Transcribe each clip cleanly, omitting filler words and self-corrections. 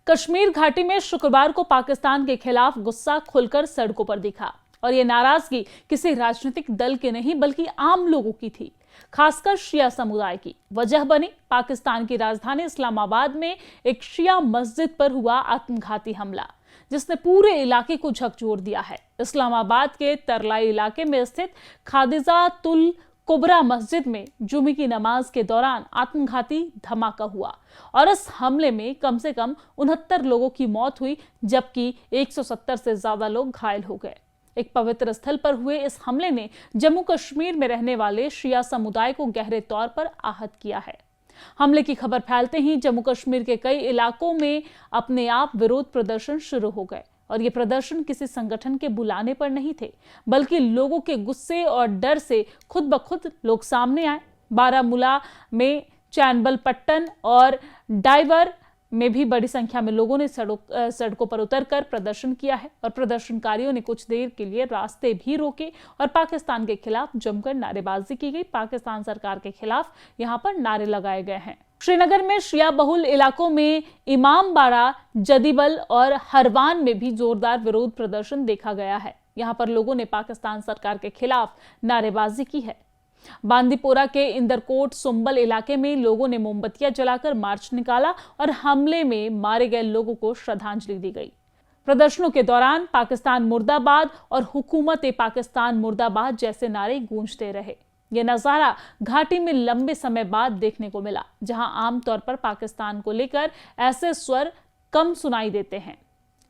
कश्मीर घाटी में शुक्रवार को पाकिस्तान के खिलाफ गुस्सा खुलकर सड़कों पर दिखा और ये नाराजगी किसी राजनीतिक दल की नहीं बल्कि आम लोगों की थी, खासकर शिया समुदाय की। वजह बनी पाकिस्तान की राजधानी इस्लामाबाद में एक शिया मस्जिद पर हुआ आत्मघाती हमला, जिसने पूरे इलाके को झकझोर दिया है। इस्लामाबाद के तरलाई इलाके में स्थित खादिजातुल कुबरा मस्जिद में जुमे की नमाज के दौरान आत्मघाती धमाका हुआ और इस हमले में कम से कम 69 लोगों की मौत हुई, जबकि 170 से ज्यादा लोग घायल हो गए। एक पवित्र स्थल पर हुए इस हमले ने जम्मू कश्मीर में रहने वाले शिया समुदाय को गहरे तौर पर आहत किया है। हमले की खबर फैलते ही जम्मू कश्मीर के कई इलाकों में अपने आप विरोध प्रदर्शन शुरू हो गए और ये प्रदर्शन किसी संगठन के बुलाने पर नहीं थे, बल्कि लोगों के गुस्से और डर से खुद ब खुद लोग सामने आए। बारामूला में चैनबलपट्टन और डाइवर में भी बड़ी संख्या में लोगों ने सड़कों पर उतरकर प्रदर्शन किया है और प्रदर्शनकारियों ने कुछ देर के लिए रास्ते भी रोके और पाकिस्तान के खिलाफ जमकर नारेबाजी की गई। पाकिस्तान सरकार के खिलाफ यहां पर नारे लगाए गए हैं। श्रीनगर में शिया बहुल इलाकों में इमामबाड़ा, जदीबल और हरवान में भी जोरदार विरोध प्रदर्शन देखा गया है। यहां पर लोगों ने पाकिस्तान सरकार के खिलाफ नारेबाजी की है। बांदीपोरा के इंदरकोट सुंबल इलाके में लोगों ने मोमबत्तियां जलाकर मार्च निकाला और हमले में मारे गए लोगों को श्रद्धांजलि दी गई। प्रदर्शनों के दौरान पाकिस्तान मुर्दाबाद और हुकूमत पाकिस्तान मुर्दाबाद जैसे नारे गूंजते रहे। यह नजारा घाटी में लंबे समय बाद देखने को मिला, जहां आमतौर पर पाकिस्तान को लेकर ऐसे स्वर कम सुनाई देते हैं।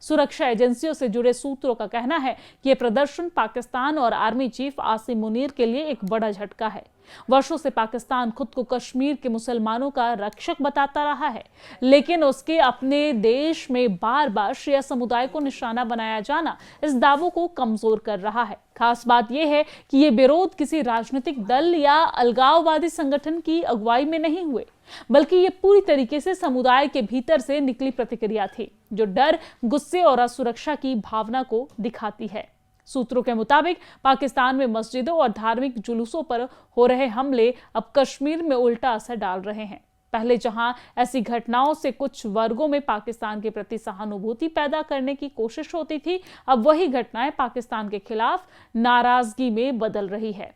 सुरक्षा एजेंसियों से जुड़े सूत्रों का कहना है कि यह प्रदर्शन पाकिस्तान और आर्मी चीफ आसिम मुनीर के लिए एक बड़ा झटका है। वर्षों से पाकिस्तान खुद को कश्मीर के मुसलमानों का रक्षक बताता रहा है, लेकिन उसके अपने देश में बार बार शिया समुदाय को निशाना बनाया जाना इस दावों को कमजोर कर रहा है। खास बात यह है कि ये विरोध किसी राजनीतिक दल या अलगाववादी संगठन की अगुवाई में नहीं हुए, बल्कि ये पूरी तरीके से समुदाय के भीतर से निकली प्रतिक्रिया थी, जो डर, गुस्से और असुरक्षा की भावना को दिखाती है। सूत्रों के मुताबिक पाकिस्तान में मस्जिदों और धार्मिक जुलूसों पर हो रहे हमले अब कश्मीर में उल्टा असर डाल रहे हैं। पहले जहां ऐसी घटनाओं से कुछ वर्गों में पाकिस्तान के प्रति सहानुभूति पैदा करने की कोशिश होती थी, अब वही घटनाएं पाकिस्तान के खिलाफ नाराजगी में बदल रही है।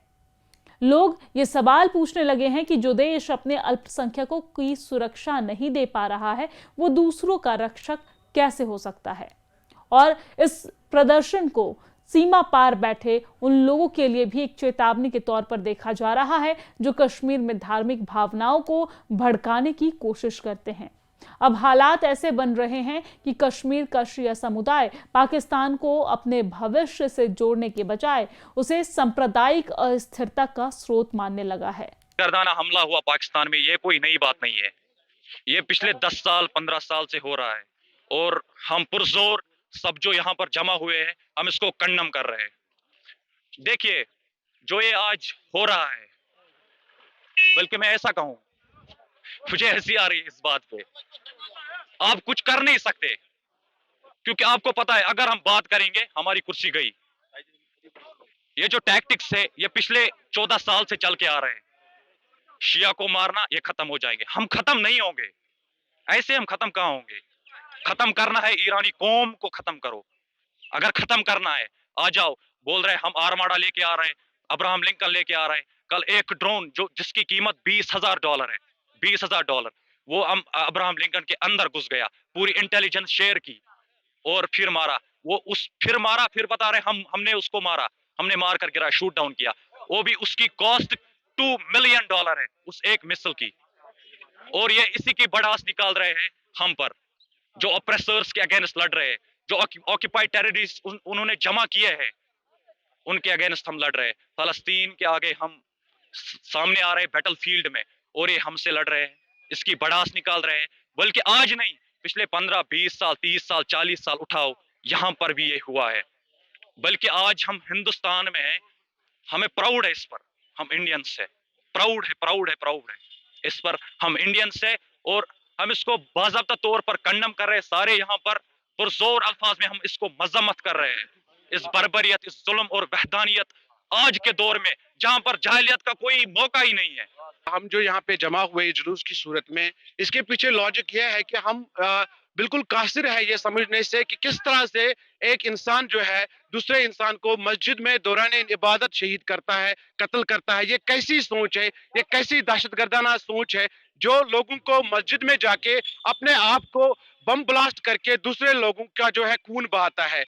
लोग ये सवाल पूछने लगे हैं कि जो देश अपने अल्पसंख्यकों की सुरक्षा नहीं दे पा रहा है, वो दूसरों का रक्षक कैसे हो सकता है। और इस प्रदर्शन को सीमा पार बैठे उन लोगों के लिए भी एक चेतावनी के तौर पर देखा जा रहा है, जो कश्मीर में धार्मिक भावनाओं को भड़काने की कोशिश करते हैं। अब हालात ऐसे बन रहे हैं कि कश्मीर का शिया समुदाय पाकिस्तान को अपने भविष्य से जोड़ने के बजाय उसे सांप्रदायिक अस्थिरता का स्रोत मानने लगा है। गर्दाना हमला हुआ पाकिस्तान में, ये कोई नई बात नहीं है। ये पिछले 10 साल 15 साल से हो रहा है और हम पुरजोर सब जो यहाँ पर जमा हुए हैं, हम इसको कंडम कर रहे हैं। देखिए जो ये आज हो रहा है, बल्कि मैं ऐसा कहूं, मुझे हंसी आ रही है इस बात पे। आप कुछ कर नहीं सकते, क्योंकि आपको पता है अगर हम बात करेंगे हमारी कुर्सी गई। ये जो टैक्टिक्स है ये पिछले 14 साल से चल के आ रहे हैं। शिया को मारना, ये खत्म हो जाएंगे। हम खत्म नहीं होंगे, ऐसे हम खत्म कहां होंगे। खत्म करना है ईरानी कौम को, खत्म करो। अगर खत्म करना है आ जाओ। बोल रहे हम आर्माडा लेके आ रहे हैं, अब्राहम लिंकन लेके आ रहे हैं। कल एक ड्रोन जो जिसकी कीमत $20,000 है, $20,000, वो हम अब्राहम लिंकन के अंदर घुस गया, पूरी इंटेलिजेंस शेयर की और फिर मारा। फिर बता रहे हमने उसको मारा, हमने मार कर गिरा, शूट डाउन किया। वो भी उसकी कॉस्ट $2 मिलियन है उस एक मिसाइल की। और ये इसी की बड़ास निकाल रहे हैं हम पर, जो ऑपरेसर्स के अगेंस्ट लड़ रहे हैं, जो ऑक्यूपाइड टेररिस्ट उन्होंने जमा किए हैं, उनके अगेंस्ट हम लड़ रहे हैं। फलस्तीन के आगे हम सामने आ रहे हैं बैटलफील्ड में, और ये हमसे लड़ रहे हैं, इसकी बड़ास निकाल रहे हैं। बल्कि आज नहीं, पिछले 15, 20 साल, 30 साल, 40 साल उठाओ, यहां पर भी ये हुआ है। बल्कि आज हम हिंदुस्तान में हैं, हमें प्राउड है इस पर, हम इंडियंस है, प्राउड है इस पर, हम इंडियंस है। और हम इसको बाज़ाब्ता तौर पर कंडम कर रहे हैं। सारे यहाँ पर पुरजोर अल्फाज में हम इसको मजम्मत कर रहे हैं, इस बर्बरियत, इस जुल्म और वहदानियत आज के दौर में, जहां पर जाहिलियत का कोई मौका ही नहीं है। हम जो यहाँ पे जमा हुए जुलूस की सूरत में, इसके पीछे लॉजिक यह है कि हम बिल्कुल कासिर है ये समझने से कि किस तरह से एक इंसान जो है दूसरे इंसान को मस्जिद में दौरान इबादत शहीद करता है, कत्ल करता है। ये कैसी सोच है, ये कैसी दहशतगर्दाना सोच है जो लोगों को मस्जिद में जाके अपने आप को बम ब्लास्ट करके दूसरे लोगों का जो है खून बहाता है।